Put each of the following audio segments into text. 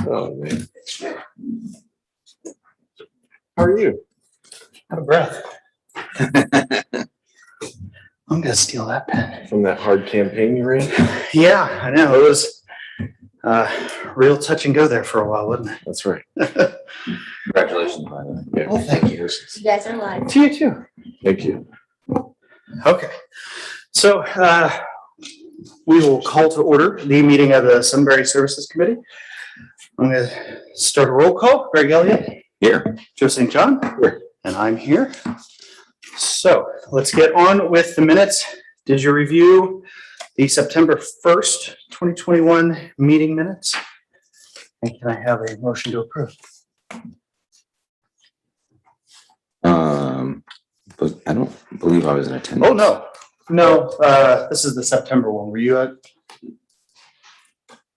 Oh, man. How are you? Out of breath. I'm gonna steal that pen. From that hard campaign you ran? Yeah, I know. It was real touch and go there for a while, wasn't it? That's right. Congratulations, by the way. Yeah. Oh, thank you. You guys are live. To you too. Thank you. Okay. So we will call to order the meeting of the Seminary Services Committee. I'm going to start a roll call. Greg Elliott. Here. Joe St. John. Here. And I'm here. So let's get on with the minutes. Did you review the September 1st, 2021 meeting minutes? And can I have a motion to approve? But I don't believe I was in attendance. Oh, no, this is the September one. Were you at?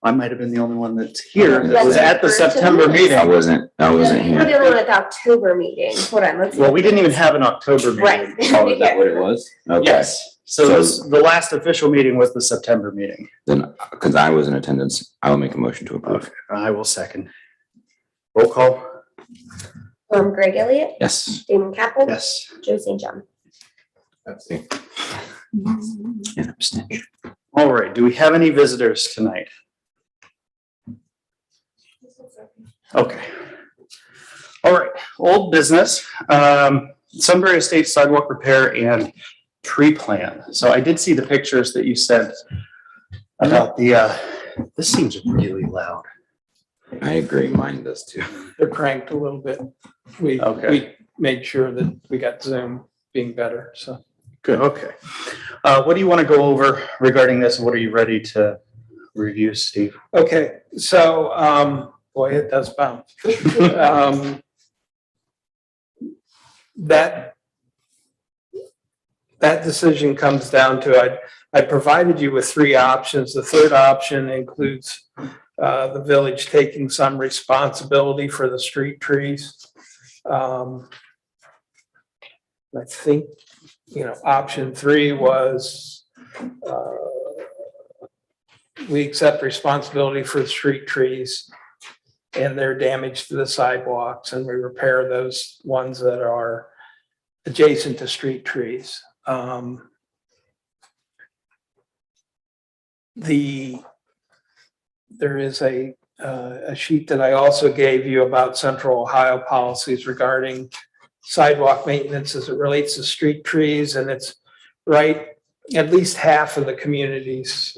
I might have been the only one that's here that was at the September meeting. I wasn't We're here. dealing with October meeting. Hold on, let's. Well, we didn't even have an October meeting. Right. Oh, is that what it was? Okay. Yes. So the last official meeting was the September meeting. Then, because I was in attendance, I will make a motion to approve. Okay, I will second. Roll call. Greg Elliott, Yes. Damon Capel. Yes. Joe St. John. And abstention. All right. Do we have any visitors tonight? Okay. All right. Old business. Sunbury Estates sidewalk repair and tree plan. So I did see the pictures that you sent about the, this seems really loud. I agree. Mine does too. They're cranked a little bit. We made sure that we got Zoom being better, so. Good. Okay. What do you want to go over regarding this? What are you ready to review, Steve? Okay, so, boy, it does bounce. That decision comes down to, I provided you with three options. The third option includes the village taking some responsibility for the street trees. I think, option three was we accept responsibility for the street trees and their damage to the sidewalks, and we repair those ones that are adjacent to street trees. There is a sheet that I also gave you about Central Ohio policies regarding sidewalk maintenance as it relates to street trees, and it's right at least half of the communities,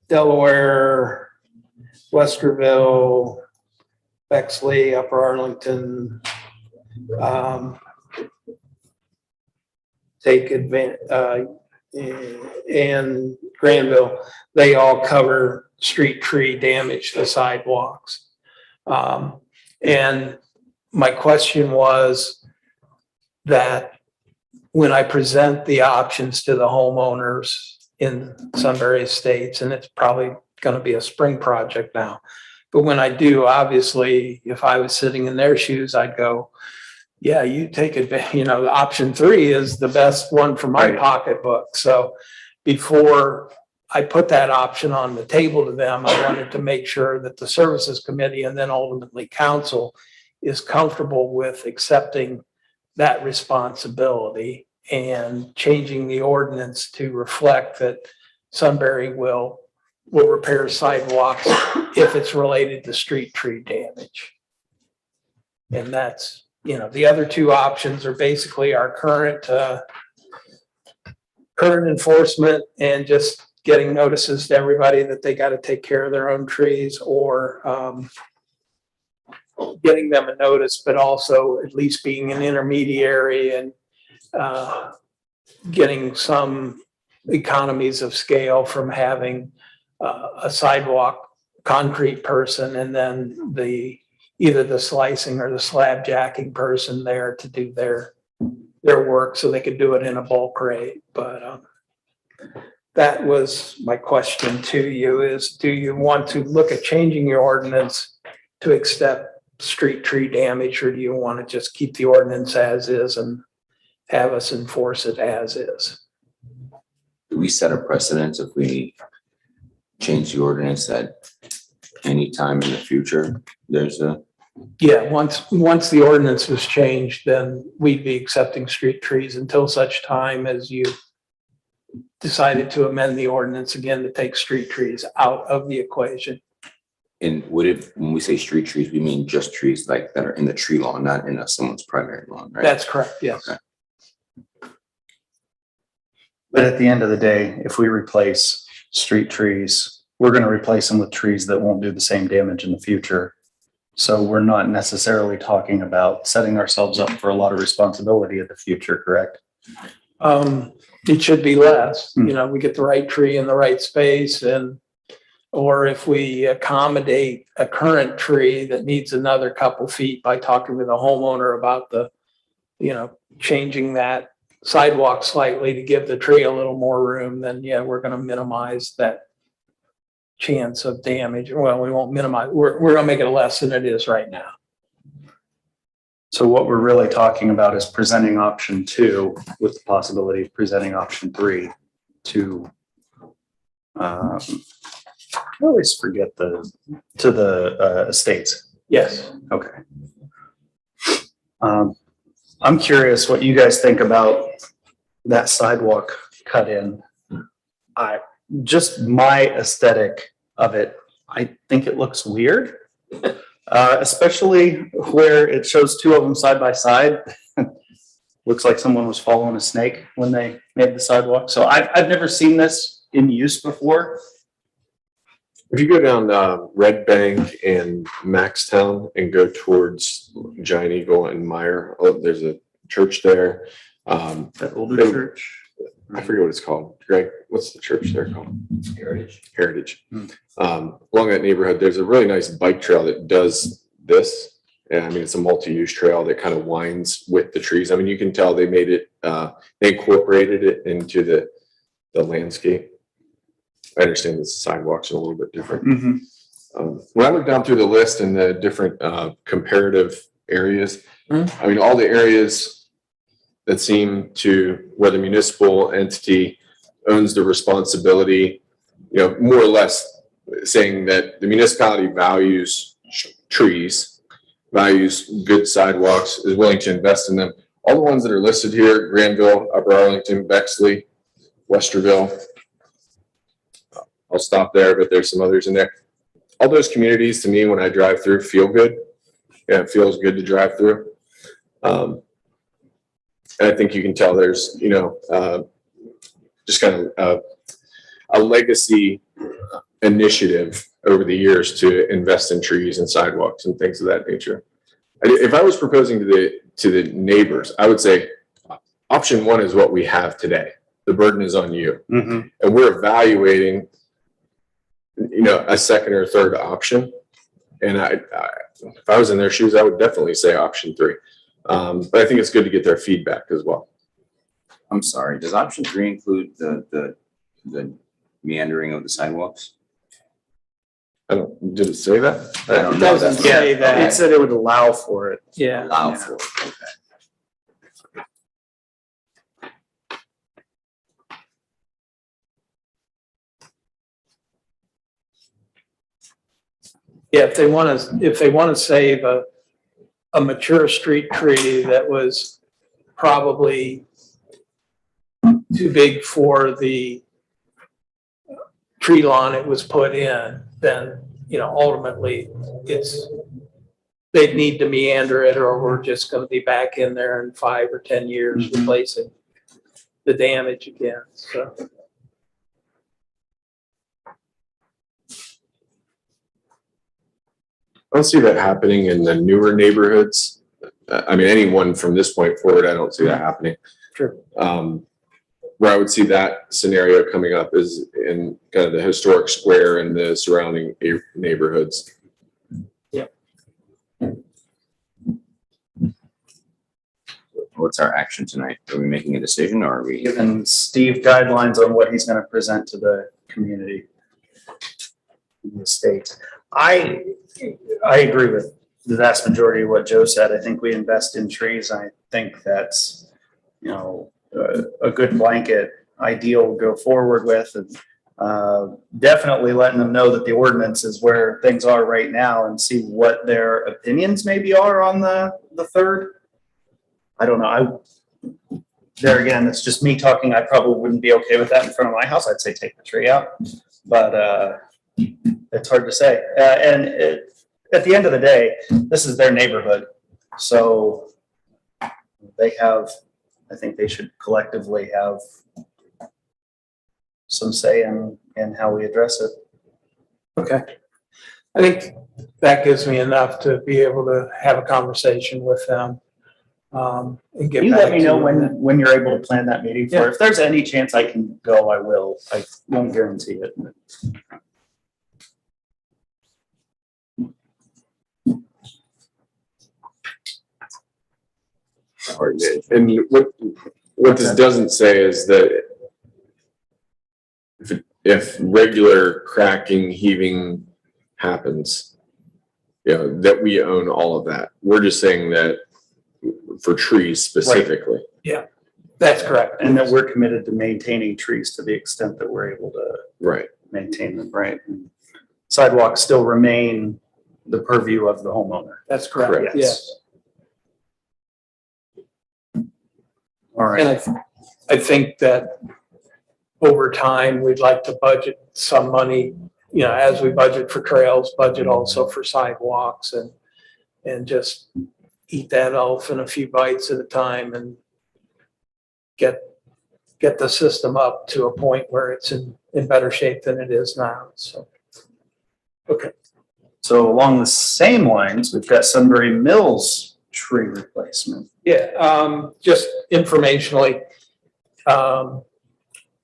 Delaware, Westerville, Bexley, Upper Arlington, take advantage, and Granville, they all cover street tree damage to sidewalks. And my question was that when I present the options to the homeowners in Sunbury Estates, and it's probably going to be a spring project now, but when I do, obviously, if I was sitting in their shoes, I'd go, yeah, you take advantage, option three is the best one for my pocketbook. So before I put that option on the table to them, I wanted to make sure that the services committee and then ultimately council is comfortable with accepting that responsibility and changing the ordinance to reflect that Sunbury will repair sidewalks if it's related to street tree damage. And that's, the other two options are basically our current enforcement and just getting notices to everybody that they got to take care of their own trees, or getting them a notice, but also at least being an intermediary and getting some economies of scale from having a sidewalk concrete person and then either the slicing or the slab jacking person there to do their work so they could do it in a bulk rate. But that was my question to you is, do you want to look at changing your ordinance to accept street tree damage, or do you want to just keep the ordinance as is and have us enforce it as is? Do we set a precedent if we change the ordinance that anytime in the future, there's a, Yeah, once the ordinance was changed, then we'd be accepting street trees until such time as you decided to amend the ordinance again to take street trees out of the equation. and would it, when we say street trees, we mean just trees like that are in the tree lawn, not in someone's primary lawn, right? That's correct, yes. Okay. But at the end of the day, if we replace street trees, we're gonna replace them with trees that won't do the same damage in the future. So we're not necessarily talking about setting ourselves up for a lot of responsibility in the future, correct? It should be less, we get the right tree in the right space or if we accommodate a current tree that needs another couple feet by talking with the homeowner about changing that sidewalk slightly to give the tree a little more room, then yeah, we're gonna minimize that chance of damage. Well, we won't minimize, we're gonna make it less than it is right now. So what we're really talking about is presenting option 2 with the possibility of presenting option 3 to, I always forget to the estates. Yes. Okay. I'm curious what you guys think about that sidewalk cut in. Just my aesthetic of it, I think it looks weird. Especially where it shows 2 of them side by side. Looks like someone was following a snake when they made the sidewalk. So I've never seen this in use before. If you go down Red Bank and Maxtown and go towards Giant Eagle and Meyer, there's a church there. That older They- church. I forget what it's called. Greg, what's the church there called? Heritage. Hmm. Along that neighborhood, there's a really nice bike trail that does this. And I mean, it's a multi-use trail that kind of winds with the trees. I mean, you can tell they made it, they incorporated it into the landscape. I understand the sidewalks are a little bit different. Mm-hmm. When I look down through the list and the different comparative areas, Mhm. I mean, all the areas that seem to, where the municipal entity owns the responsibility, more or less saying that the municipality values trees, values good sidewalks, is willing to invest in them. All the ones that are listed here, Granville, Upper Arlington, Bexley, Westerville. I'll stop there, but there's some others in there. All those communities, to me, when I drive through, feel good. Yeah, it feels good to drive through. And I think you can tell there's, just kind of a legacy initiative over the years to invest in trees and sidewalks and things of that nature. If I was proposing to the neighbors, I would say option 1 is what we have today. The burden is on you. Mm-hmm. And we're evaluating, a second or third option. And if I was in their shoes, I would definitely say option 3. But I think it's good to get their feedback as well. I'm sorry, does option 3 include the meandering of the sidewalks? Did it say that? I don't It know. doesn't That's say what that. It said it would allow for it. Yeah. Allow for, okay. Yeah, if they want to save a mature street tree that was probably too big for the tree lawn it was put in, then, ultimately they'd need to meander it, or we're just going to be back in there in 5 or 10 years replacing the damage again, so. I don't see that happening in the newer neighborhoods. I mean, anyone from this point forward, I don't see that happening. Sure. Where I would see that scenario coming up is in kind of the historic square and the surrounding neighborhoods. What's our action tonight? Are we making a decision or are we? Giving Steve guidelines on what he's going to present to the community. In the state. I agree with the vast majority of what Joe said. I think we invest in trees. I think that's, a good blanket ideal to go forward with. And Definitely letting them know that the ordinance is where things are right now and see what their opinions maybe are on the 3rd. I don't know. There again, it's just me talking. I probably wouldn't be okay with that in front of my house. I'd say take the tree out, but it's hard to say. At the end of the day, this is their neighborhood. So they have, I think they should collectively have some say in how we address it. Okay. I think that gives me enough to be able to have a conversation with them. And get You back let me to know you on that. when you're able to plan that meeting for. Yeah. If there's any chance I can go, I will. I won't guarantee it. And what this doesn't say is that if regular cracking, heaving happens, that we own all of that. We're just saying that for trees specifically. That's correct. And that we're committed to maintaining trees to the extent that we're able to Right. maintain them, right? Sidewalks still remain the purview of the homeowner. That's correct. Yes. All right. And I think that over time, we'd like to budget some money, as we budget for trails, budget also for sidewalks and just eat that off in a few bites at a time and get the system up to a point where it's in better shape than it is now. So, okay. So along the same lines, we've got Sunbury Mills tree replacement. Yeah, just informationally,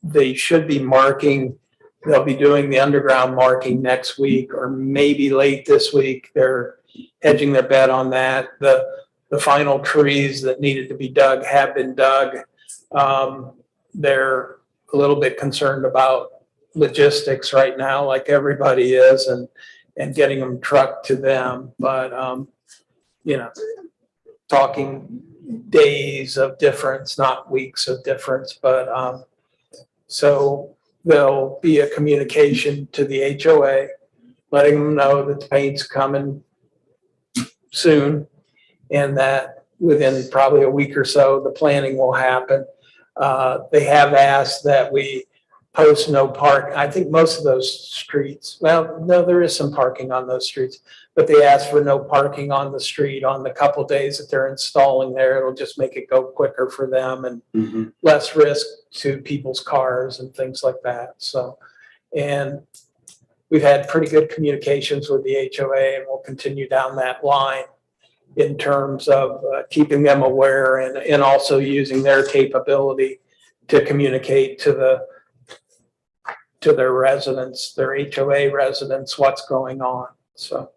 they should be marking, they'll be doing the underground marking next week or maybe late this week. They're hedging their bet on that. The final trees that needed to be dug have been dug. They're a little bit concerned about logistics right now, like everybody is, and getting them trucked to them. But, talking days of difference, not weeks of difference. But so there'll be a communication to the HOA, letting them know that the paint's coming soon and that within probably a week or so, the planning will happen. They have asked that we post no park. I think most of those streets, well, no, there is some parking on those streets, but they asked for no parking on the street on the couple days that they're installing there. It'll just make it go quicker for them and less risk to people's cars and things like that. So, and we've had pretty good communications with the HOA and we'll continue down that line in terms of keeping them aware and also using their capability to communicate to their residents, their HOA residents, what's going on. So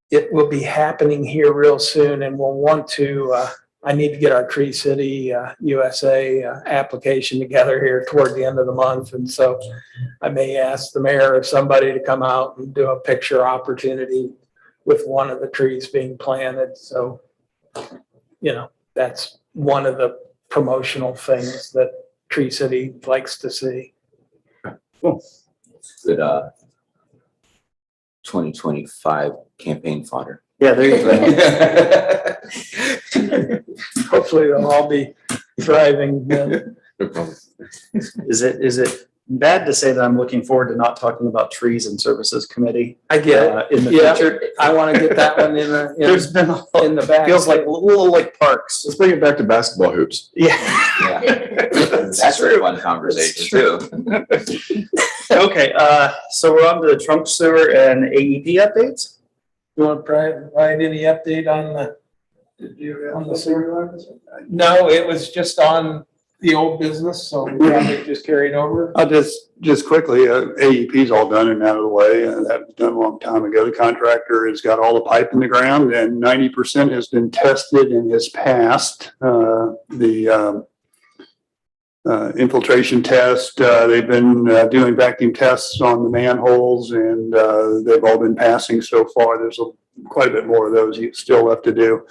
it will be happening here real soon and we'll want to, I need to get our Tree City USA application together here toward the end of the month. And so I may ask the mayor or somebody to come out and do a picture opportunity with one of the trees being planted. So, that's one of the promotional things that Tree City likes to see. Good 2025 campaign fodder. Yeah, there you go. Hopefully they'll all be thriving then. No problem. Is it bad to say that I'm looking forward to not talking about trees and services committee I get in the it. future? I want to get that one There's been in the back. feels like a little like parks. Let's bring it back to basketball hoops. Yeah. That's a fun conversation too. Okay, so we're on to the trunk sewer and AEP updates. You want to provide any update on the sewer? No, it was just on the old business, so we probably just carried over. I'll just quickly, AEP's all done and out of the way. That was done a long time ago. The contractor has got all the pipe in the ground and 90% has been tested and has passed. The infiltration test, they've been doing vacuum tests on the manholes and they've all been passing so far. There's quite a bit more of those still left to do.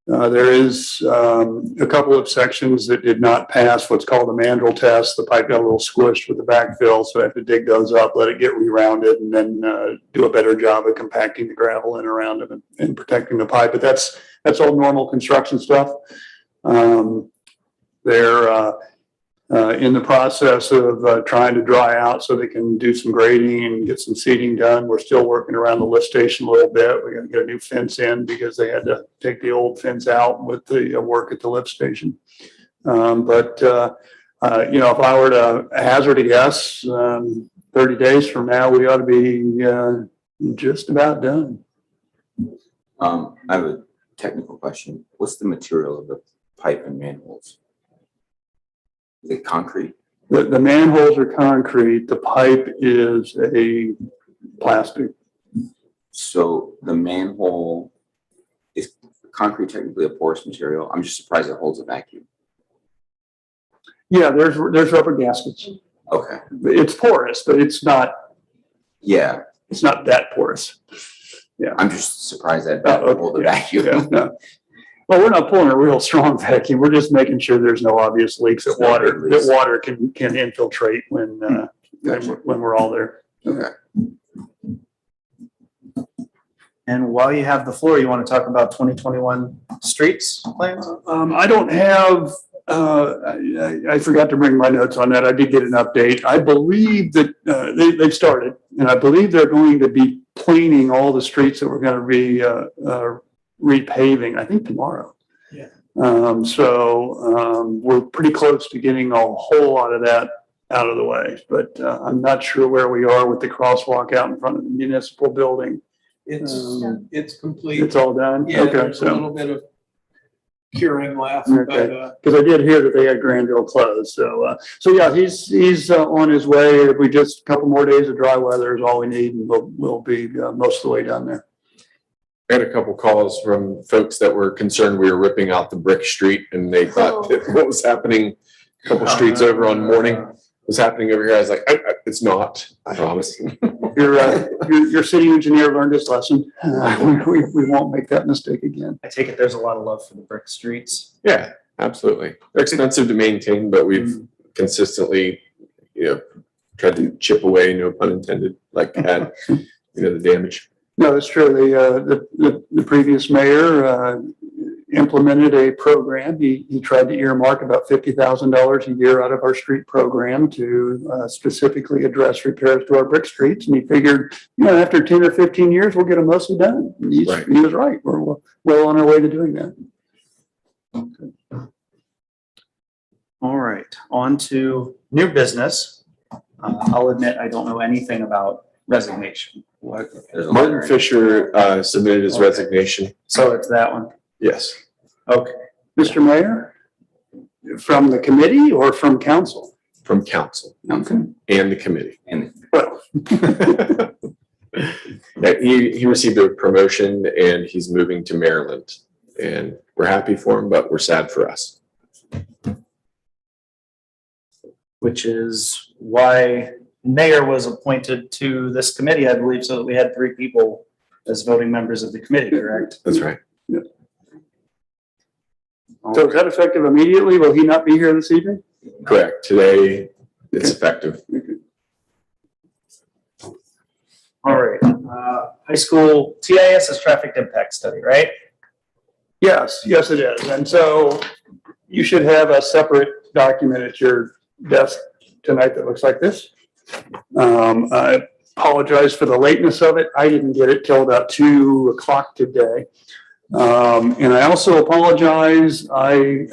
There is a couple of sections that did not pass what's called the mandrel test. The pipe got a little squished with the backfill, so I have to dig those up, let it get rerounded, and then do a better job of compacting the gravel in around them and protecting the pipe. But that's all normal construction stuff. They're in the process of trying to dry out so they can do some grading and get some seeding done. We're still working around the lift station a little bit. We're going to get a new fence in because they had to take the old fence out with the work at the lift station. But if I were to hazard a guess, 30 days from now, we ought to be just about done. I have a technical question. What's the material of the pipe and manholes? Is it concrete? The manholes are concrete. The pipe is a plastic. So the manhole is concrete technically a porous material? I'm just surprised it holds a vacuum. Yeah, there's rubber gaskets. Okay. It's porous, but it's not Yeah, that porous. I'm just surprised that that would hold a vacuum. Yeah, no. Well, we're not pulling a real strong vacuum. We're just making sure there's no obvious leaks that water can infiltrate when we're all there. Okay. And while you have the floor, you want to talk about 2021 streets plans? I don't have, I forgot to bring my notes on that. I did get an update. I believe that they've started, and I believe they're going to be planing all the streets that we're going to be repaving, I think tomorrow. Yeah. We're pretty close to getting a whole lot of that out of the way, but I'm not sure where we are with the crosswalk out in front of the municipal building. It's complete. It's all done? Yeah, Okay, there's a little bit of curing left, Okay. but because I did hear that they had Granville closed. So yeah, he's on his way. If we just a couple more days of dry weather is all we need, and we'll be most of the way down there. I had a couple calls from folks that were concerned we were ripping out the brick street, and they thought that what was happening a couple streets over on Morning was happening over here. I was like, it's not, I promise. Your city engineer learned his lesson. We won't make that mistake again. I take it there's a lot of love for the brick streets. Yeah, absolutely. They're expensive to maintain, but we've consistently, tried to chip away, no pun intended, like had, the damage. No, that's true. The previous mayor implemented a program. He tried to earmark about $50,000 a year out of our street program to specifically address repairs to our brick streets. And he figured, after 10 or 15 years, we'll get them mostly done. And he was right. We're well on our way to doing that. All right, on to new business. I'll admit I don't know anything about resignation. There's a Martin letter. Fisher submitted his resignation. So it's that one. Yes. Okay. Mr. Mayor, from the committee or from council? From council Okay. and the committee. And Well, Yeah, he received a promotion and he's moving to Maryland, and we're happy for him, but we're sad for us. Which is why mayor was appointed to this committee, I believe, so that we had 3 people as voting members of the committee, correct? That's right. so is that effective immediately? Will he not be here this evening? Correct. Today, it's effective. All right, high school TIS is traffic impact study, right? Yes, it is. And so you should have a separate document at your desk tonight that looks like this. I apologize for the lateness of it. I didn't get it till about 2 o'clock today. And I also apologize. I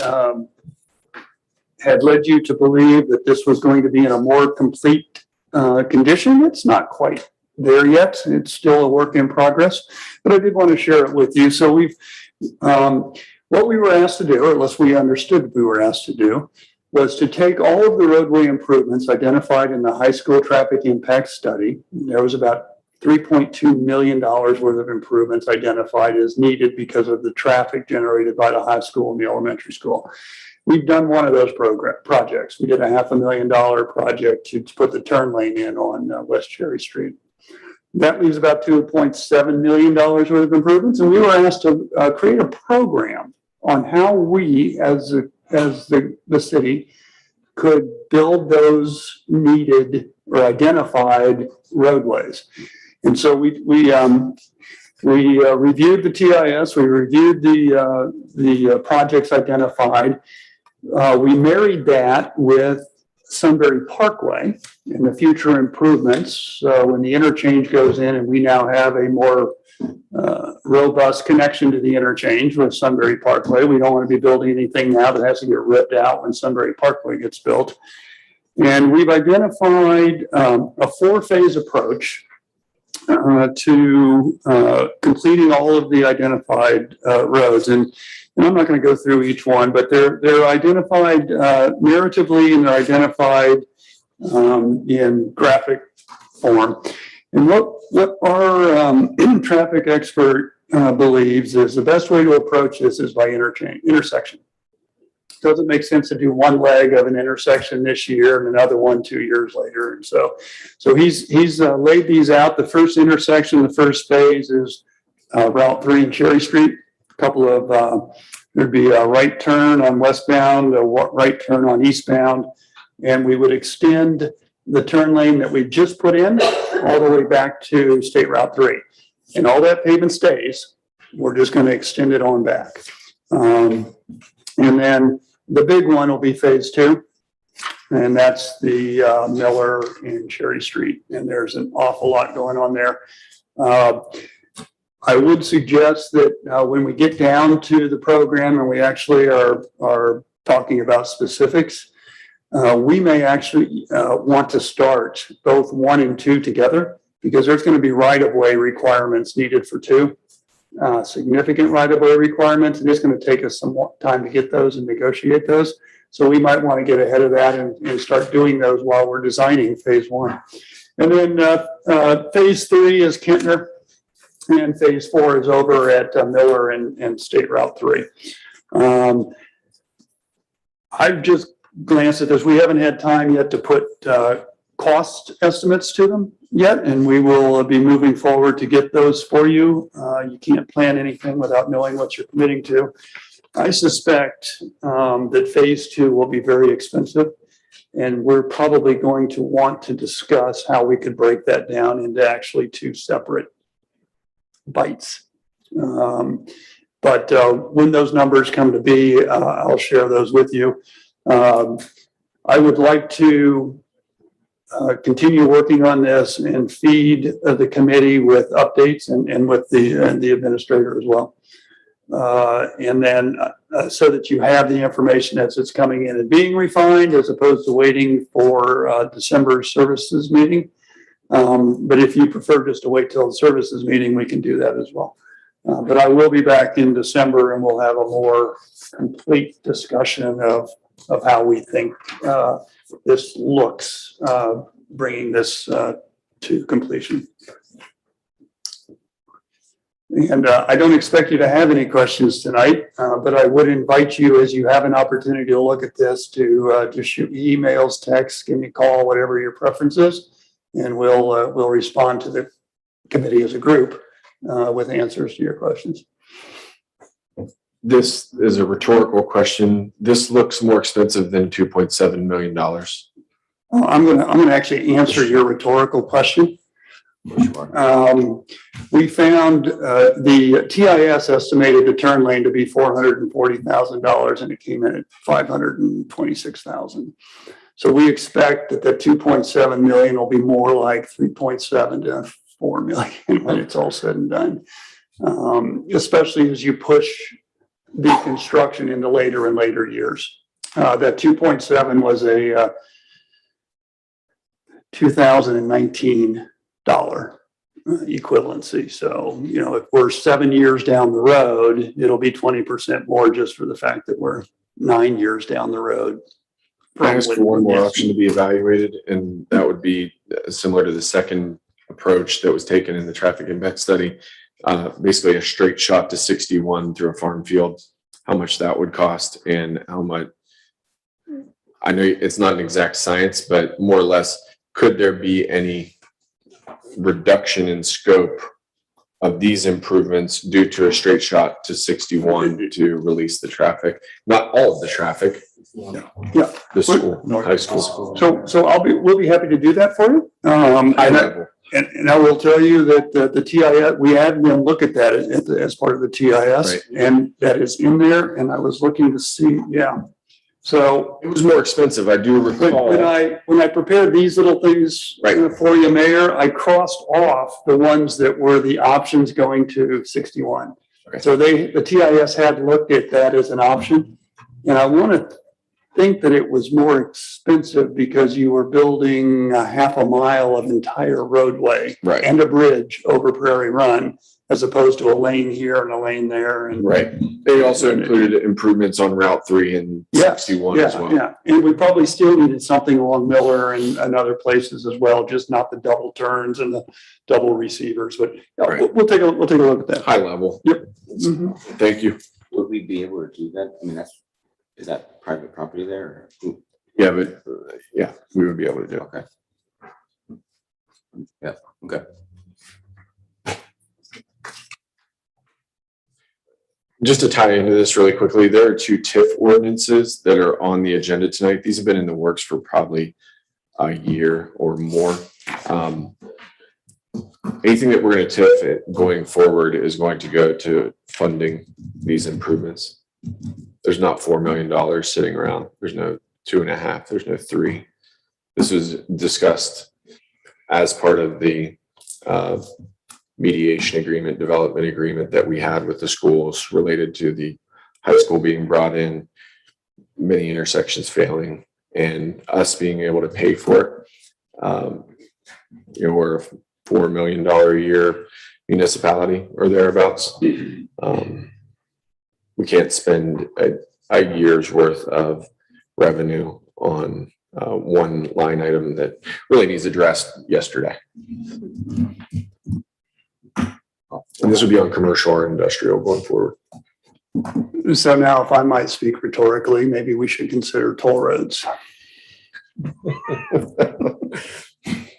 had led you to believe that this was going to be in a more complete condition. It's not quite there yet. It's still a work in progress, but I did want to share it with you. So what we were asked to do, or at least we understood we were asked to do, was to take all of the roadway improvements identified in the high school traffic impact study. There was about $3.2 million worth of improvements identified as needed because of the traffic generated by the high school and the elementary school. We've done one of those projects. We did a $500,000 project to put the turn lane in on West Cherry Street. That leaves about $2.7 million worth of improvements, and we were asked to create a program on how we, as the city, could build those needed or identified roadways. And so we reviewed the TIS, we reviewed the projects identified. We married that with Sunbury Parkway and the future improvements. When the interchange goes in and we now have a more robust connection to the interchange with Sunbury Parkway, we don't want to be building anything now that has to get ripped out when Sunbury Parkway gets built. And we've identified a 4-phase approach to completing all of the identified roads. And I'm not going to go through each one, but they're identified narratively and they're identified in graphic form. And what our traffic expert believes is the best way to approach this is by intersection. Doesn't make sense to do one leg of an intersection this year and another one 2 years later. And so he's laid these out. The first intersection, the first phase is Route 3 and Cherry Street. A couple of, there'd be a right turn on westbound, a right turn on eastbound, and we would extend the turn lane that we've just put in all the way back to State Route 3. And all that pavement stays. We're just going to extend it on back. And then the big one will be phase 2. And that's the Miller and Cherry Street. And there's an awful lot going on there. I would suggest that when we get down to the program and we actually are talking about specifics, we may actually want to start both 1 and 2 together, because there's going to be right-of-way requirements needed for 2, significant right-of-way requirements, and it's going to take us some more time to get those and negotiate those. So we might want to get ahead of that and start doing those while we're designing phase 1. And then phase 3 is Kentner, and phase 4 is over at Miller and State Route 3. I've just glanced at this. We haven't had time yet to put cost estimates to them yet, and we will be moving forward to get those for you. You can't plan anything without knowing what you're committing to. I suspect that phase 2 will be very expensive, and we're probably going to want to discuss how we could break that down into actually 2 separate bites. But when those numbers come to be, I'll share those with you. I would like to continue working on this and feed the committee with updates and with the administrator as well. And then so that you have the information as it's coming in and being refined, as opposed to waiting for December services meeting. But if you prefer just to wait till the services meeting, we can do that as well. But I will be back in December and we'll have a more complete discussion of how we think this looks, bringing this to completion. And I don't expect you to have any questions tonight, but I would invite you, as you have an opportunity to look at this, to shoot me emails, texts, give me a call, whatever your preference is, and we'll respond to the committee as a group with answers to your questions. This is a rhetorical question. This looks more expensive than $2.7 million. I'm gonna actually answer your rhetorical question. We found the TIS estimated the turn lane to be $440,000 and it came in at $526,000. So we expect that the 2.7 million will be more like 3.7 to 4 million when it's all said and done. Especially as you push the construction into later and later years. That 2.7 was a 2019 dollar equivalency. So, you know, if we're 7 years down the road, it'll be 20% more just for the fact that we're 9 years down the road. I asked for one more option to be evaluated, and that would be similar to the second approach that was taken in the traffic impact study. Basically a straight shot to 61 through a farm field, how much that would cost and how much, I know it's not an exact science, but more or less, could there be any reduction in scope of these improvements due to a straight shot to 61 to release the traffic, not all of the traffic. Yeah. The school, high school. So we'll be happy to do that for you. High level. And I will tell you that the TIS, we had them look at that as part of the TIS, Right. and that is in there, and I was looking to see, yeah. So It was more expensive, I do recall. when I prepared these little things Right. for you, Mayor, I crossed off the ones that were the options going to 61. Okay. So the TIS had looked at that as an option, and I want to think that it was more expensive because you were building a half a mile of entire roadway Right. and a bridge over Prairie Run, as opposed to a lane here and a lane there. And Right. They also included improvements on Route 3 and 61 as well. Yeah, and we probably still needed something along Miller and other places as well, just not the double turns and the double receivers, but Right. we'll take a look at that. High level. Yep. Mhm. Thank you. Would we be able to do that? I mean, is that private property there? Or who? Yeah, but yeah, we would be able to do it. Okay. Yeah, okay. Just to tie into this really quickly, there are 2 Tiff ordinances that are on the agenda tonight. These have been in the works for probably a year or more. Anything that we're going to Tiff it going forward is going to go to funding these improvements. There's not $4 million sitting around. There's no 2.5. There's no 3. This was discussed as part of the mediation agreement, development agreement that we had with the schools related to the high school being brought in, many intersections failing, and us being able to pay for it. We're a $4 million a year municipality or thereabouts. We can't spend a year's worth of revenue on one line item that really needs addressed yesterday. And this would be on commercial or industrial going forward. So now, if I might speak rhetorically, maybe we should consider toll roads.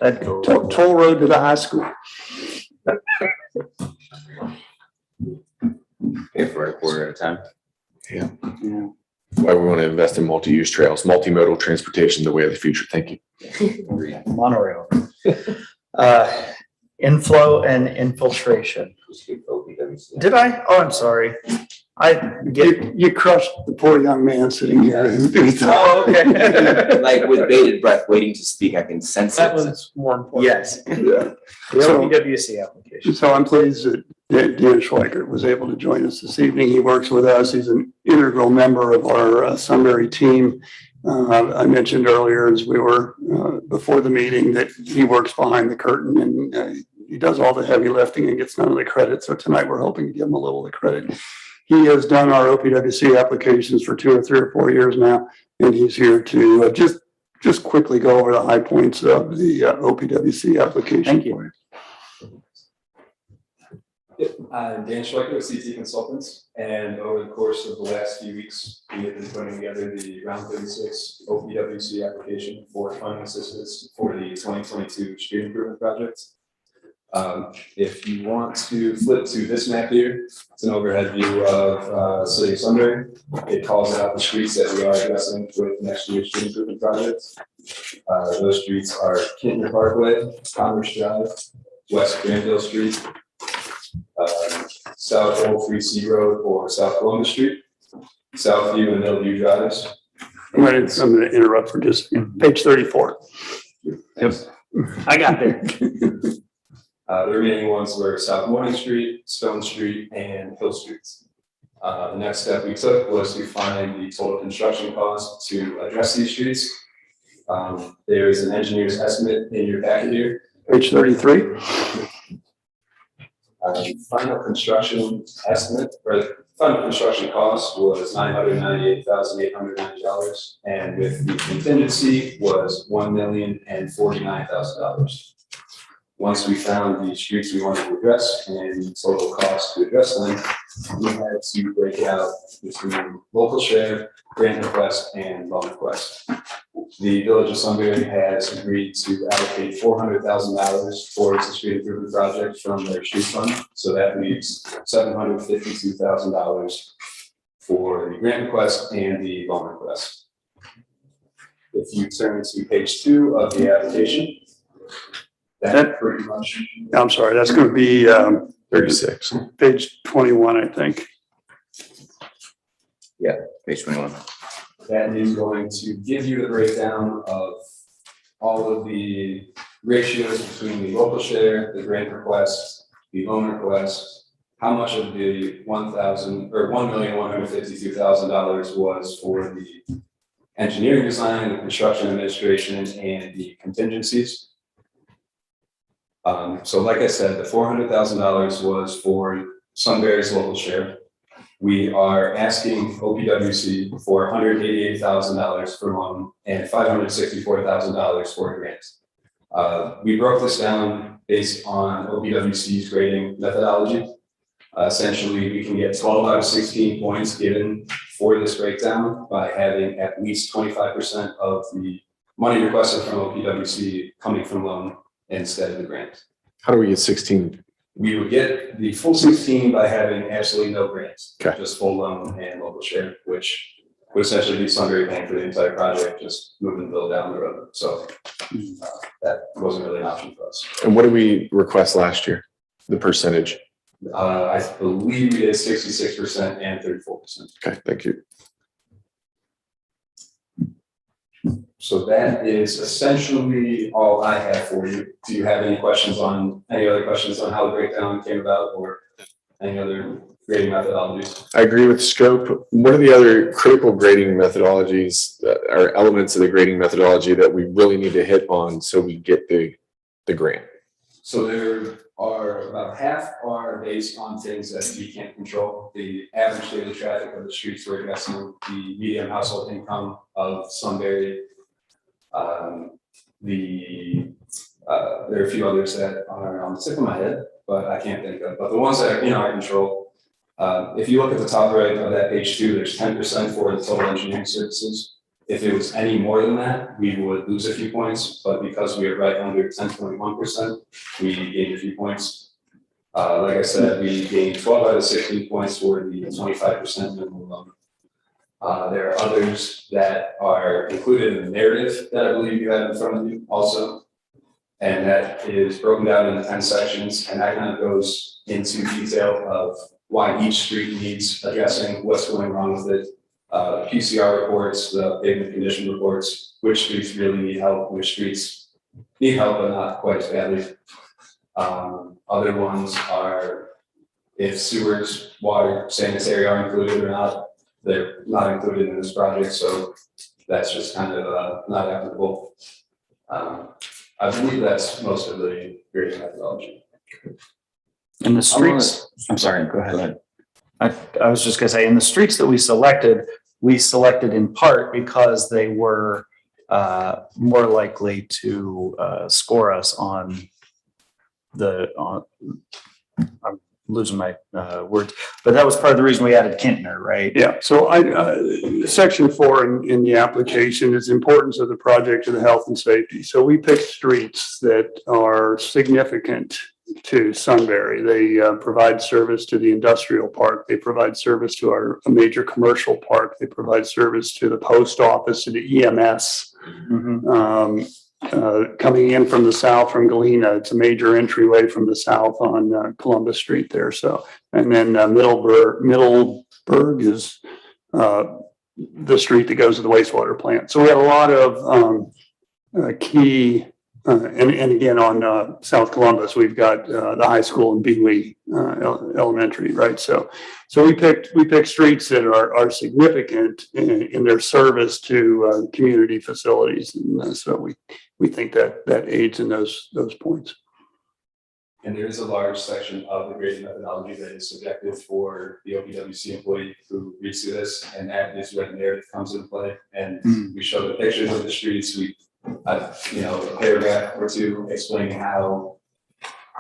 Toll road to the high school. Pay for it a quarter at a time. Yeah. Why we want to invest in multi-use trails, multimodal transportation, the way of the future. Thank you. Monorail. Inflow and infiltration. Did I? Oh, I'm sorry. You crushed the poor young man sitting here. Oh, okay. Like with bated breath, waiting to speak, I can sense That it. was more important. Yes. Yeah. The So- OPWC application. So I'm pleased that Dan Schweikert was able to join us this evening. He works with us. He's an integral member of our Sunbury team. I mentioned earlier as we were before the meeting that he works behind the curtain and he does all the heavy lifting and gets none of the credit. So tonight we're hoping to give him a little of the credit. He has done our OPWC applications for 2 or 3 or 4 years now, and he's here to just quickly go over the high points of the OPWC application. Thank you. I'm Dan Schweikert with CT Consultants, and over the course of the last few weeks, we have been putting together the Round 36 OPWC application for funding assistance for the 2022 street improvement project. If you want to flip to this map here, it's an overhead view of City of Sunbury. It calls out the streets that we are addressing with next year's street improvement project. Those streets are Kintner Parkway, Commerce Drive, West Granville Street, South Old 3C Road or South Columbus Street, Southview and Middleview Drives. I'm going to interrupt for just a second. Page 34. Yep. I got there. The remaining ones were South Morning Street, Stone Street, and Hill Streets. The next step we took was to find the total construction cost to address these streets. There is an engineer's estimate in your packet here. Page 33. Final construction estimate or the final construction cost was $998,890, and with the contingency was $1,049,000. Once we found the streets we wanted to address and the total cost to address them, we had to break it out between local share, grant request, and loan request. the Village of Sunbury has agreed to allocate $400,000 towards the street improvement project from their street fund. So that leaves $752,000 for the grant request and the loan request. If you turn to page 2 of the application, that pretty much. I'm sorry, that's going to be 36. page 21, I think. Page 21. That is going to give you the breakdown of all of the ratios between the local share, the grant request, the loan request, how much of the $1,152,000 was for the engineering design, the construction administration, and the contingencies. So like I said, the $400,000 was for Sunbury's local share. We are asking OPWC for $188,000 for loan and $564,000 for a grant. We broke this down based on OPWC's grading methodology. Essentially, we can get 12 out of 16 points given for this breakdown by having at least 25% of the money requested from OPWC coming from loan instead of the grant. How do we get 16? We would get the full 16 by having absolutely no grants. Okay. Just full loan and local share, which would essentially be Sunbury paying for the entire project, just moving the bill down the road. So that wasn't really an option for us. And what did we request last year? The percentage? I believe we did 66% and 34%. Okay, thank you. So that is essentially all I have for you. Do you have any questions on, any other questions on how the breakdown came about or any other grading methodologies? I agree with scope. What are the other critical grading methodologies that are elements of the grading methodology that we really need to hit on so we get the grant? So there are about half are based on things that we can't control. The average daily traffic of the streets we're addressing, the median household income of Sunbury. There are a few others that are on the tip of my head, but I can't think of. But the ones that are in our control, if you look at the top right of that page 2, there's 10% for the total engineering services. If it was any more than that, we would lose a few points, but because we are right under 10.1%, we gained a few points. Like I said, we gained 12 out of 16 points for the 25% minimum loan. There are others that are included in the narrative that I believe you have in front of you also. And that is broken down into 10 sections, and that kind of goes into detail of why each street needs addressing, what's going wrong with it. PCR reports, the pavement condition reports, which streets really need help, which streets need help but not quite as badly. Other ones are if sewers, water, sanitary are included or not. They're not included in this project, so that's just kind of not applicable. I believe that's most of the grading methodology. In the streets, I'm sorry, go ahead. I was just gonna say, in the streets that we selected in part because they were more likely to score us on I'm losing my words, but that was part of the reason we added Kintner, right? Yeah, so section 4 in the application is importance of the project to the health and safety. So we picked streets that are significant to Sunbury. They provide service to the industrial park. They provide service to a major commercial park. They provide service to the post office, to the EMS. Mm-hmm. Coming in from the south from Galena, it's a major entryway from the south on Columbus Street there. So, and then Middleburg is the street that goes to the wastewater plant. So we have a lot of key, and again on South Columbus, we've got the high school and Beeley Elementary, right? So we picked streets that are significant in their service to community facilities, and so we think that aids in those points. And there is a large section of the grading methodology that is subjective for the OPWC employee who reads through this, and that is where the narrative comes into play. And we show the pictures of the streets. We, a paragraph or two explaining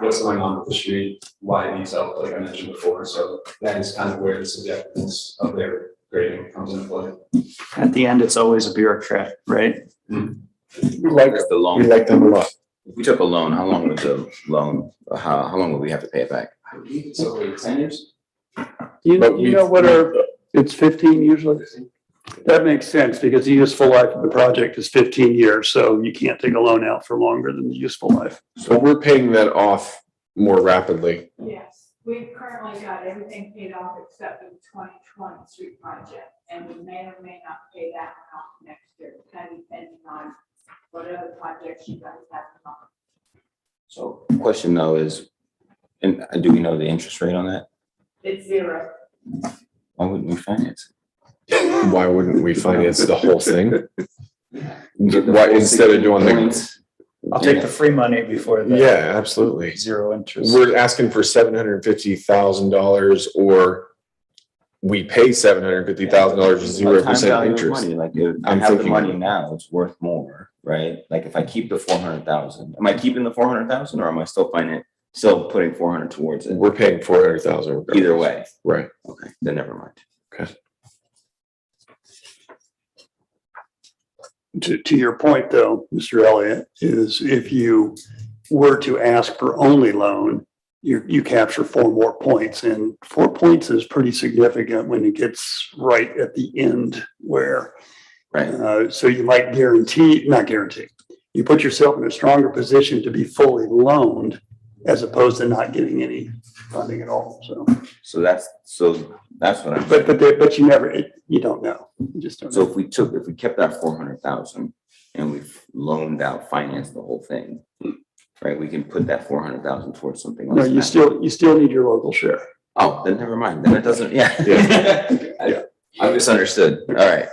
what's going on with the street, why it needs help, like I mentioned before. So that is kind of where the subjectiveness of their grading comes into play. At the end, it's always a bureaucrat, right? We like, That's the we loan. like them a lot. If we took a loan, how long would the loan, how long would we have to pay it back? I believe it's over 10 years. You But you know what it's 15 usually? 15. That makes sense because the useful life of the project is 15 years, so you can't take a loan out for longer than the useful life. So we're paying that off more rapidly. Yes, we've currently got everything paid off except for the 2020 street project, and we may or may not pay that one off next year, kind of depending on what other projects you guys have on. So question though is, and do we know the interest rate on that? It's 0. Why wouldn't we finance it? Why wouldn't we finance the whole thing? Why, instead of doing the, I'll take the free money before the yeah, absolutely. zero interest. We're asking for $750,000 or we pay $750,000 with But time 0% value of interest. money, like if I I'm have the thinking- money now, it's worth more, right? Like if I keep the 400,000, am I keeping the 400,000 or am I still putting 400 towards it? We're paying 400,000. Either way. Right. Okay, then never mind. To your point though, Mr. Elliott, is if you were to ask for only loan, you capture 4 more points, and 4 points is pretty significant when it gets right at the end where, Right. so you might not guarantee, you put yourself in a stronger position to be fully loaned as opposed to not getting any funding at all, so. So that's what I'm. But you never, you don't know, you just don't So know. if we kept that 400,000 and we've loaned out, financed the whole thing, right? We can put that 400,000 towards something else. No, you still need your local share. Oh, then never mind. Then it doesn't, yeah. Yeah. I misunderstood. All right.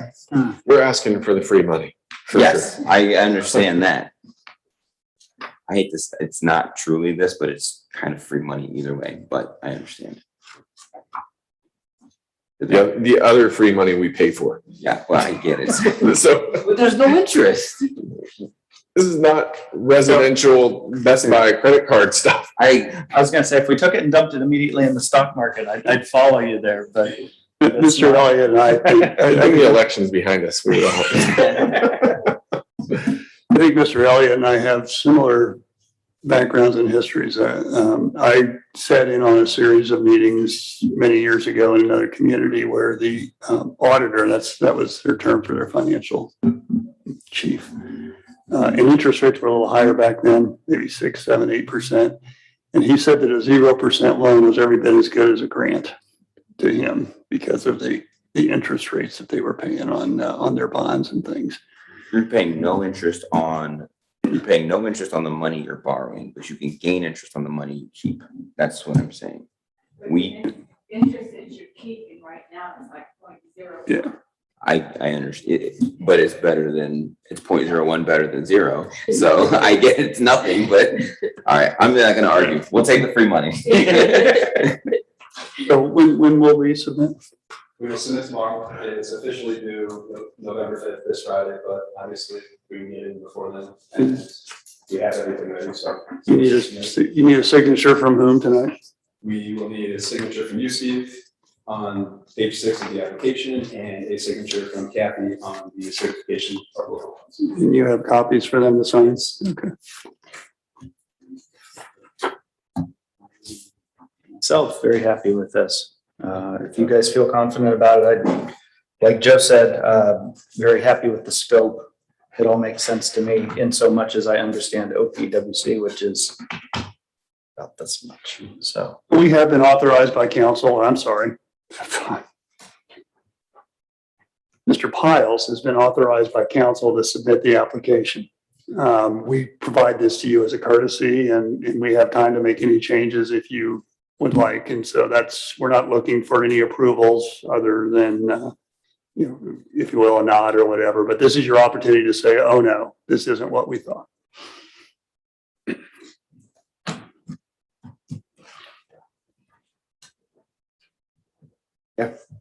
We're asking for the free money. for sure. Yes, I understand that. I hate this. It's not truly this, but it's kind of free money either way, but I understand. The other free money we pay for. Yeah, well, I get it. So But there's no interest. this is not residential Best Buy credit card stuff. I was gonna say, if we took it and dumped it immediately in the stock market, I'd follow you there, but. Mr. Elliott and I think the election's behind us. We all. I think Mr. Elliott and I have similar backgrounds and histories. I sat in on a series of meetings many years ago in another community where the auditor, that was their term for their financial chief. And interest rates were a little higher back then, maybe 6, 7, 8%. And he said that a 0% loan was every bit as good as a grant to him because of the interest rates that they were paying on their bonds and things. You're paying no interest on the money you're borrowing, but you can gain interest on the money you keep. That's what I'm saying. But We- the interest that you're keeping right now is like 0.0. Yeah. I understand, but it's 0.01 better than 0. So I get it's nothing, but all right, I'm not gonna argue. We'll take the free money. So when will we submit? We will submit tomorrow. It's officially due November 5th, this Friday, but obviously we need it before then. And we have everything ready, so. You need a signature from whom tonight? We will need a signature from you, Steve, on page 6 of the application, and a signature from Kathy on the certification of local funds. And you have copies for them to sign? Okay. Self, very happy with this. If you guys feel confident about it, like Joe said, very happy with the scope. It all makes sense to me in so much as I understand OPWC, which is about this much, so. We have been authorized by council, I'm sorry. Mr. Piles has been authorized by council to submit the application. We provide this to you as a courtesy and we have time to make any changes if you would like. And so we're not looking for any approvals other than, if you will, a nod or whatever, but this is your opportunity to say, oh no, this isn't what we thought.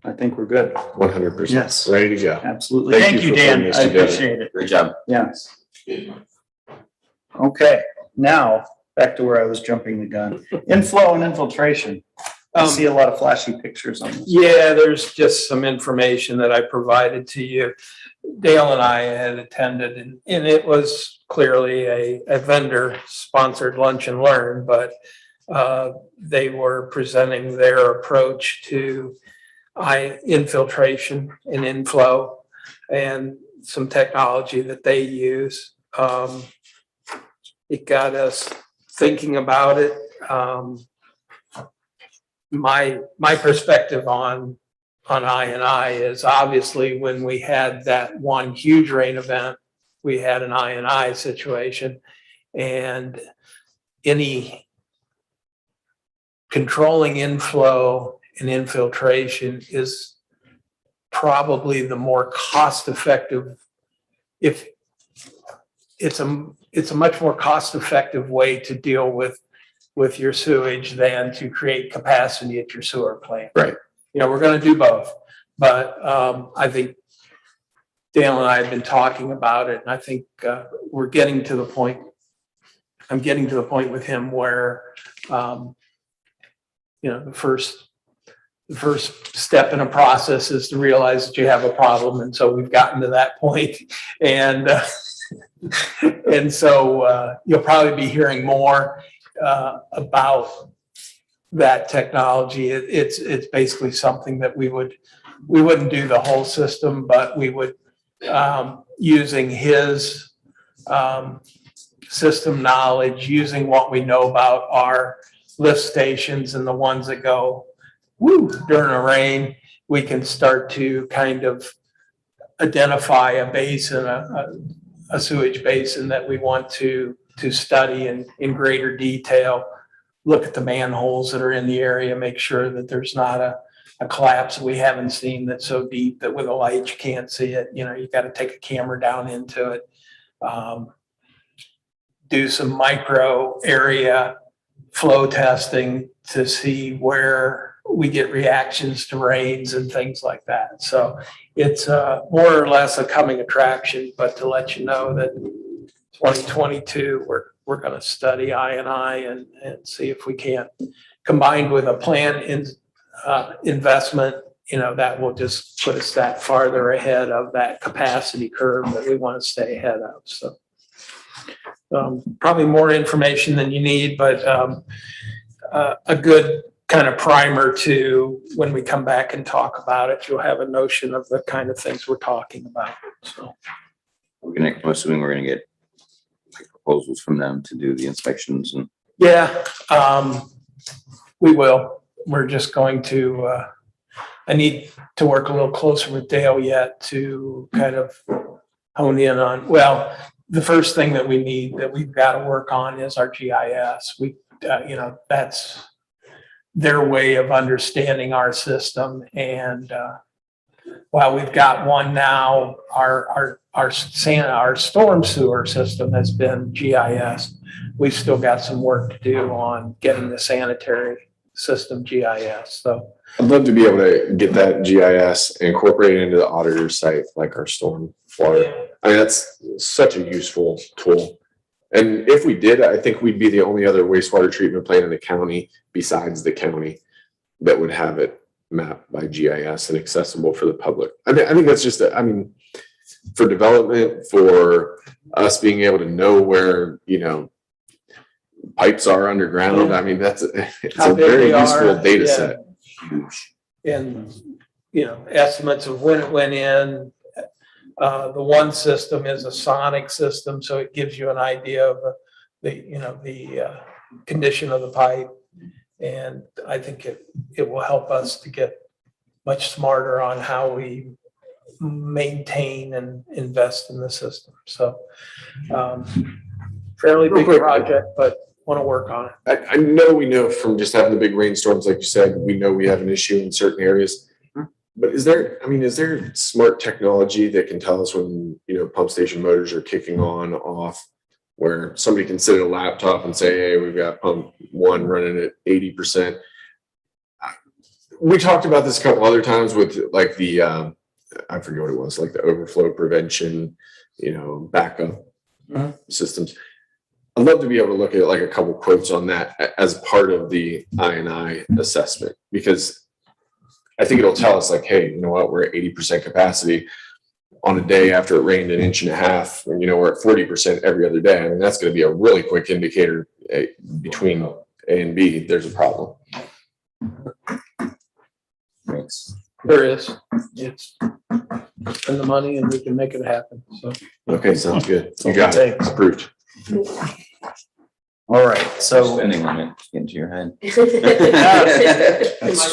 I think we're good. 100%. Yes. Ready to go. Absolutely. Thank Thank you you, for putting Dan. this I together. appreciate it. Great job. Yes. Okay, now back to where I was jumping the gun. Inflow and infiltration. I see a lot of flashy pictures on this. Yeah, there's just some information that I provided to you. Dale and I had attended, and it was clearly a vendor-sponsored lunch and learn, but they were presenting their approach to infiltration and inflow and some technology that they use. It got us thinking about it. My perspective on I&I is obviously when we had that one huge rain event, we had an I&I situation, and any controlling inflow and infiltration is probably the more cost-effective. If it's a much more cost-effective way to deal with your sewage than to create capacity at your sewer plant. Right. You know, we're going to do both, but I think Dale and I have been talking about it, and I think we're getting to the point. I'm getting to the point with him where, you know, the first step in a process is to realize that you have a problem, and so we've gotten to that point, and so you'll probably be hearing more about that technology. It's basically something that we wouldn't do the whole system, but we would, using his system knowledge, using what we know about our lift stations and the ones that go during a rain, we can start to kind of identify a basin, a sewage basin that we want to study in greater detail, look at the manholes that are in the area, make sure that there's not a collapse we haven't seen that's so deep that with a light you can't see it. You know, you got to take a camera down into it, do some micro area flow testing to see where we get reactions to rains and things like that. So it's more or less a coming attraction, but to let you know that 2022, we're going to study I&I and see if we can't, combined with a planned investment, you know, that will just put us that farther ahead of that capacity curve that we want to stay ahead of. So probably more information than you need, but a good kind of primer to when we come back and talk about it, you'll have a notion of the kind of things we're talking about. So I'm assuming we're gonna get proposals from them to do the inspections and. yeah, we will. We're just going to, I need to work a little closer with Dale yet to kind of hone in on, well, the first thing that we need that we've got to work on is our GIS. We, you know, that's their way of understanding our system. And while we've got one now, our storm sewer system has been GIS. We've still got some work to do on getting the sanitary system GIS. So I'd love to be able to get that GIS incorporated into the auditor site, like our storm water. I mean, that's such a useful tool. And if we did, I think we'd be the only other wastewater treatment plant in the county besides the county that would have it mapped by GIS and accessible for the public. I think that's just, for development, for us being able to know where, you know, pipes are underground. I mean, it's a very useful data set. Huge. And, you know, estimates of when it went in. The one system is a sonic system, so it gives you an idea of the condition of the pipe. And I think it will help us to get much smarter on how we maintain and invest in the system. So fairly big project, but want to work on it. I know we know from just having the big rainstorms, like you said, we know we have an issue in certain areas. But is there smart technology that can tell us when, you know, pump station motors are kicking on, off, where somebody can sit at a laptop and say, hey, we've got pump one running at 80%. We talked about this a couple other times with like the, I forget what it was, like the overflow prevention, you know, backup systems. I'd love to be able to look at like a couple quotes on that as part of the I&I assessment, because I think it'll tell us like, hey, you know what, we're at 80% capacity on a day after it rained 1.5 inches, and we're at 40% every other day. I mean, that's going to be a really quick indicator between A and B. There's a problem. Thanks. There is. It's spend the money and we can make it happen. So Okay, sounds good. You all got it it. takes. Approved. All right, so Spending limit into your head. that's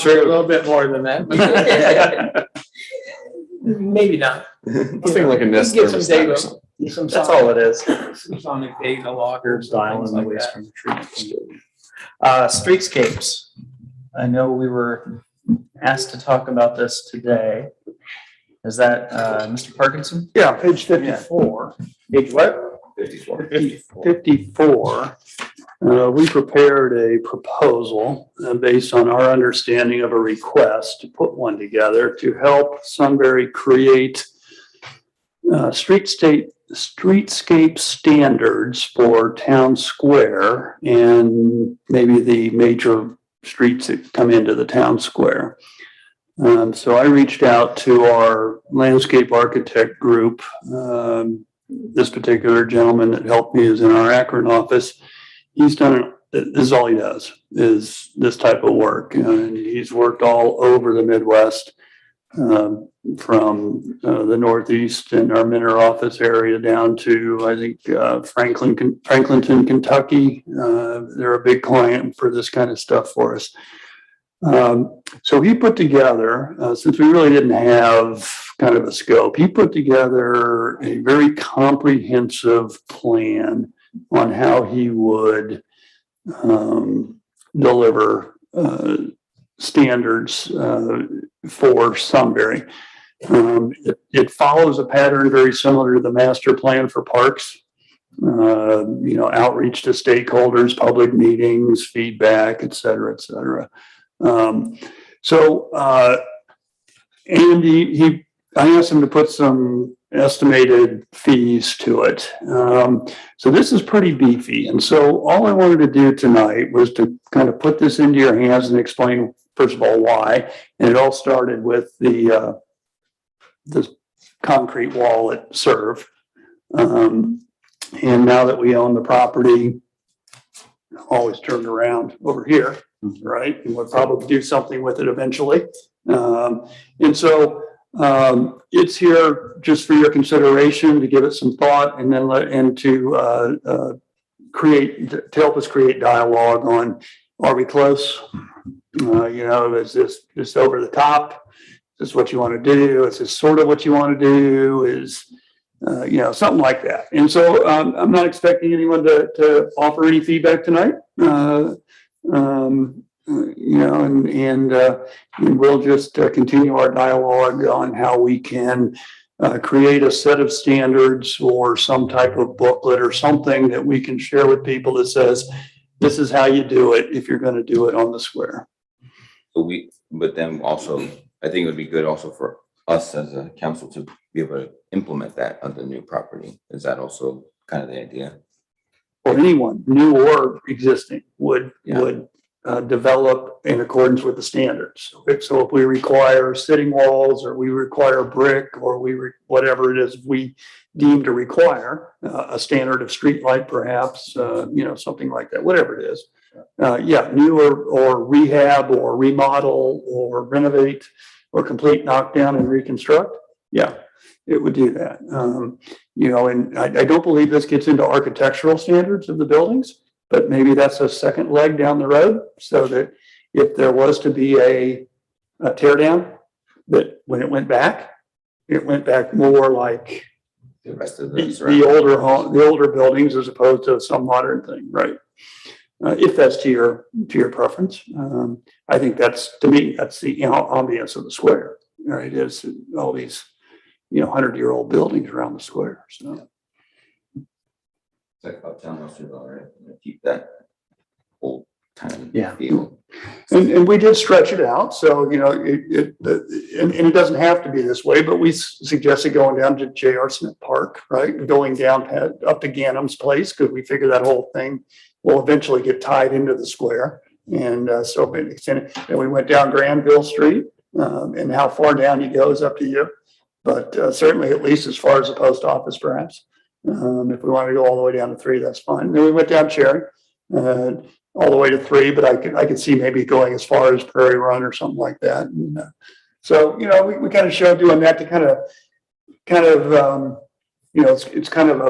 true. A little bit more than that. Maybe not. Something like a Nest Get some thermostat data. or something. Some that's all it is. Some sonic data loggers, Dialing things the like waste that. from the treatment. Streetscapes. I know we were asked to talk about this today. Is that Mr. Parkinson? Yeah, page 54. Page what? 54. 54. We prepared a proposal based on our understanding of a request to put one together to help Sunbury create streetscape standards for town square and maybe the major streets that come into the town square. So I reached out to our landscape architect group. This particular gentleman that helped me is in our Akron office. He's done, this is all he does, is this type of work. And he's worked all over the Midwest, from the Northeast and our Minter office area down to, I think, Franklinton, Kentucky. They're a big client for this kind of stuff for us. So he put together, since we really didn't have kind of a scope, he put together a very comprehensive plan on how he would deliver standards for Sunbury. It follows a pattern very similar to the master plan for parks. Outreach to stakeholders, public meetings, feedback, et cetera, et cetera. And I asked him to put some estimated fees to it. So this is pretty beefy. And so all I wanted to do tonight was to kind of put this into your hands and explain, first of all, why. And it all started with this concrete wall at Serve. And now that we own the property, always turned around over here, right? And we'll probably do something with it eventually. And so it's here just for your consideration, to give it some thought, and then to help us create dialogue on, are we close? Is this just over the top? Is this what you want to do? Is this sort of what you want to do? Is something like that. And so I'm not expecting anyone to offer any feedback tonight. And we'll just continue our dialogue on how we can create a set of standards or some type of booklet or something that we can share with people that says, this is how you do it if you're going to do it on the square. But then also, I think it would be good also for us as a council to be able to implement that on the new property. Is that also kind of the idea? Or anyone, new or existing, would develop in accordance with the standards. So if we require sitting walls, or we require brick, or whatever it is we deem to require, a standard of street light, perhaps, something like that, whatever it is. New or rehab or remodel or renovate or complete knockdown and reconstruct. Yeah, it would do that. And I don't believe this gets into architectural standards of the buildings, but maybe that's a second leg down the road, so that if there was to be a tear down, that when it went back more like The rest of the older buildings, as opposed to some modern thing, right? If that's to your preference. I think that's the ambience of the square, right? Is all these 100-year-old buildings around the square. So Like about town most of all right. Keep that old kind of Yeah. feel. And we did stretch it out, so, you know, and it doesn't have to be this way, but we suggested going down to J.R. Smith Park, right? And going down up to Gannam's place, because we figure that whole thing will eventually get tied into the square. And so it extended, and we went down Granville Street, and how far down you go is up to you. But certainly at least as far as the post office perhaps. If we want to go all the way down to 3, that's fine. Then we went down Cherry, all the way to 3, but I could see maybe going as far as Prairie Run or something like that. And, so, you know, we kind of showed doing that to kind of, you know, it's kind of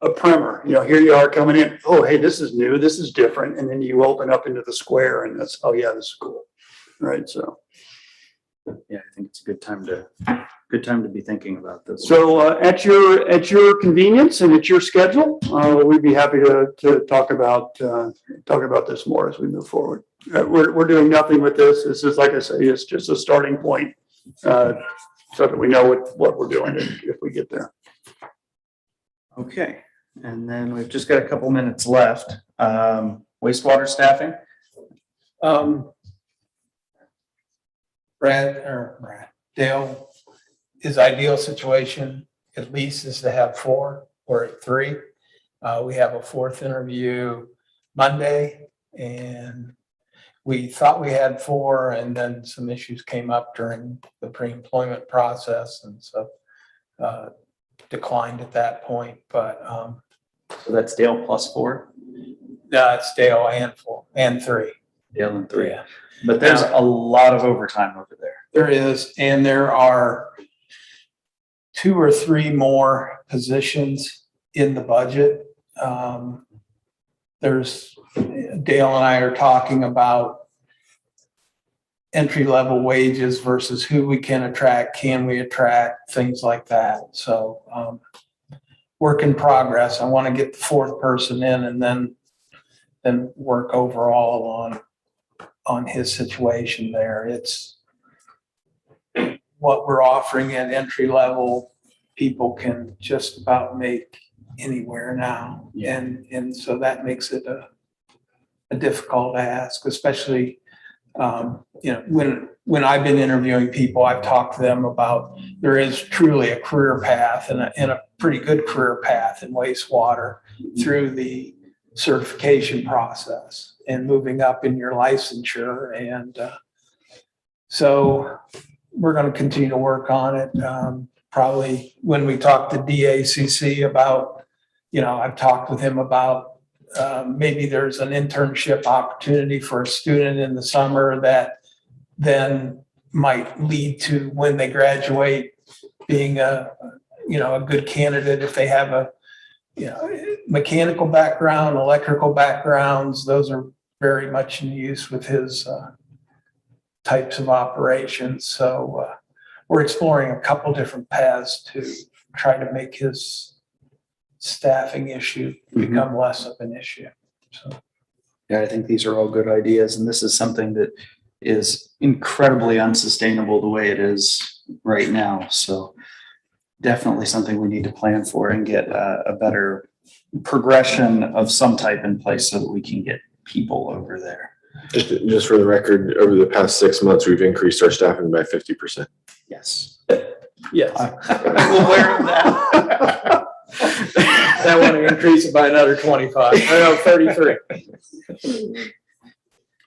a primer, you know, here you are coming in, oh, hey, this is new, this is different. And then you open up into the square and that's, oh yeah, this is cool. Right. So. Yeah, I think it's a good time to be thinking about this. So at your convenience and at your schedule, we'd be happy to talk about this more as we move forward. We're doing nothing with this. This is, like I say, it's just a starting point, so that we know what we're doing if we get there. Okay, and then we've just got a couple minutes left. Wastewater staffing. Dale, his ideal situation at least is to have 4 or at 3. We have a 4th interview Monday, and we thought we had 4, and then some issues came up during the pre-employment process, and so declined at that point. But So that's Dale plus 4? it's Dale and 4 and 3. Dale and 3. Yeah. But there's a lot of overtime over there. There is, and there are 2 or 3 more positions in the budget. There's, Dale and I are talking about entry-level wages versus who we can attract, can we attract, things like that. So work in progress. I want to get the 4th person in and then work overall on his situation there. It's what we're offering at entry level, people can just about make anywhere now. Yeah. And so that makes it a difficult ask, especially, you know, when I've been interviewing people, I've talked to them about there is truly a career path and a pretty good career path in wastewater through the certification process and moving up in your licensure. And so we're going to continue to work on it. Probably when we talk to DACC about, you know, I've talked with him about maybe there's an internship opportunity for a student in the summer that then might lead to when they graduate being a good candidate if they have a, you know, mechanical background, electrical backgrounds. Those are very much in use with his types of operations. So we're exploring a couple different paths to try to make his staffing issue become less of an issue. So. Yeah, I think these are all good ideas, and this is something that is incredibly unsustainable the way it is right now. So definitely something we need to plan for and get a better progression of some type in place so that we can get people over there. Just for the record, over the past 6 months, we've increased our staffing by 50%. Yes. Yes. I'm aware of that. That want to increase it by another 25, 33.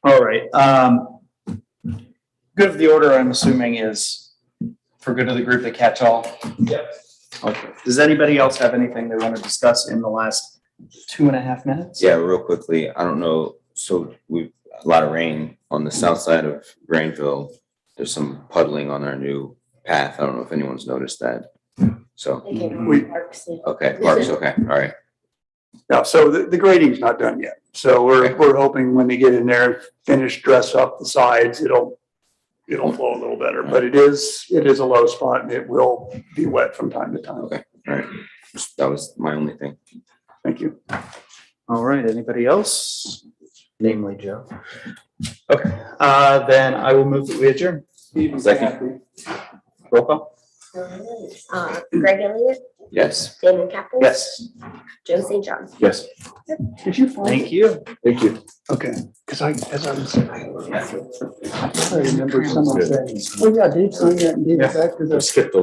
All right. Good of the order, I'm assuming, is for good of the group to catch all. Yep. Okay. Does anybody else have anything they want to discuss in the last 2.5 minutes? Yeah, real quickly, I don't know, so we've a lot of rain on the south side of Granville. There's some puddling on our new path. I don't know if anyone's noticed that. So, okay, Mark's okay, all right. Yeah, so the grading's not done yet. So we're hoping when they get in there, finish, dress up the sides, it'll flow a little better. But it is a low spot and it will be wet from time to time. Okay, all right. That was my only thing. Thank you. All right, anybody else? Namely Joe. Okay, then I will move that we adjourn. Second. Roll call. Greg Elliott, Yes. Damon Capel. Yes, Joe St. John. Yes, Did you find thank it? you. thank you. Okay, because as I was, I remember someone saying, oh yeah, Dave signed that and gave it back to the. Skip the